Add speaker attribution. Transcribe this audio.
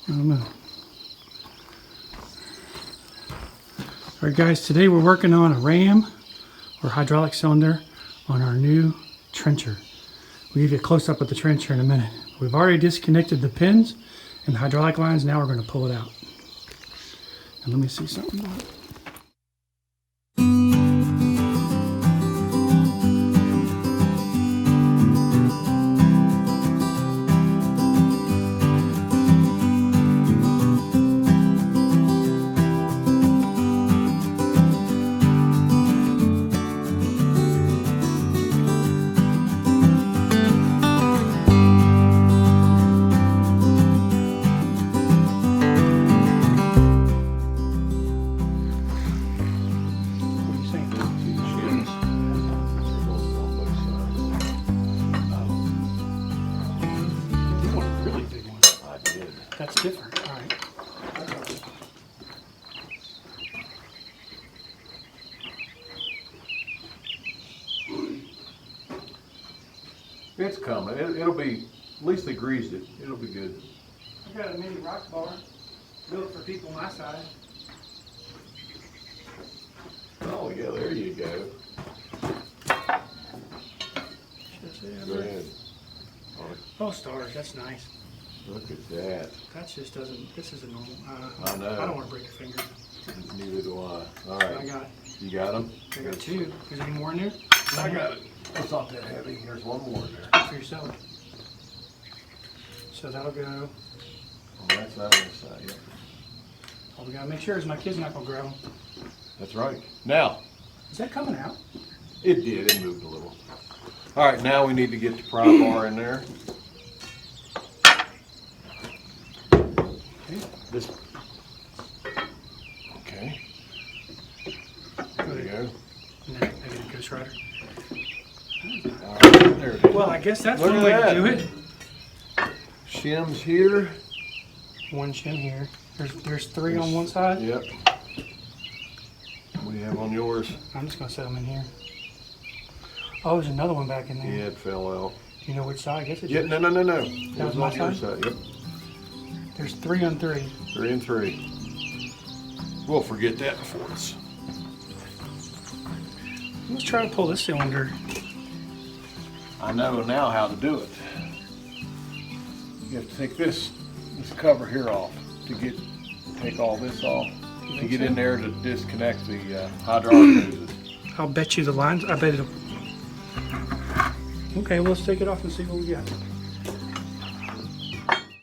Speaker 1: I don't know. Alright guys, today we're working on a ram or hydraulic cylinder on our new trencher. We'll give you a close-up of the trencher in a minute. We've already disconnected the pins and the hydraulic lines. Now we're going to pull it out. And let me see something. That's different. All right.
Speaker 2: It's coming. It'll be, at least they greased it. It'll be good.
Speaker 1: I got a mini rock bar built for people my size.
Speaker 2: Oh yeah, there you go. Go ahead.
Speaker 1: Oh, stars. That's nice.
Speaker 2: Look at that.
Speaker 1: That just doesn't, this isn't normal.
Speaker 2: I know.
Speaker 1: I don't want to break a finger.
Speaker 2: Neither do I. All right.
Speaker 1: I got it.
Speaker 2: You got them?
Speaker 1: I got two. Is there any more in there?
Speaker 2: I got it. It's not that heavy. There's one more in there.
Speaker 1: For yourself. So that'll go.
Speaker 2: On that side, this side, yeah.
Speaker 1: All we gotta make sure is my kid's not gonna grab them.
Speaker 2: That's right. Now,
Speaker 1: Is that coming out?
Speaker 2: it did. It moved a little. All right, now we need to get the pry bar in there. This. Okay. There you go.
Speaker 1: No, I got a Ghost Rider.
Speaker 2: All right, there it is.
Speaker 1: Well, I guess that's
Speaker 2: Look
Speaker 1: one
Speaker 2: at
Speaker 1: way
Speaker 2: that.
Speaker 1: to do it.
Speaker 2: Shims here.
Speaker 1: One shim here. There's three on one side.
Speaker 2: Yep. What do you have on yours?
Speaker 1: I'm just gonna set them in here. Oh, there's another one back in there.
Speaker 2: Yeah, it fell out.
Speaker 1: You know which side? I guess it's
Speaker 2: Yeah, no.
Speaker 1: That was
Speaker 2: It was
Speaker 1: my
Speaker 2: on your
Speaker 1: side?
Speaker 2: side. Yep.
Speaker 1: There's 3 on 3.
Speaker 2: 3 and 3. We'll forget that before us.
Speaker 1: Let's try to pull this cylinder.
Speaker 2: I know now how to do it. You have to take this cover here off to take all this off to get in there to disconnect the hydraulic hoses.
Speaker 1: I'll bet you the lines. I bet it'll. Okay, well, let's take it off and see what we got.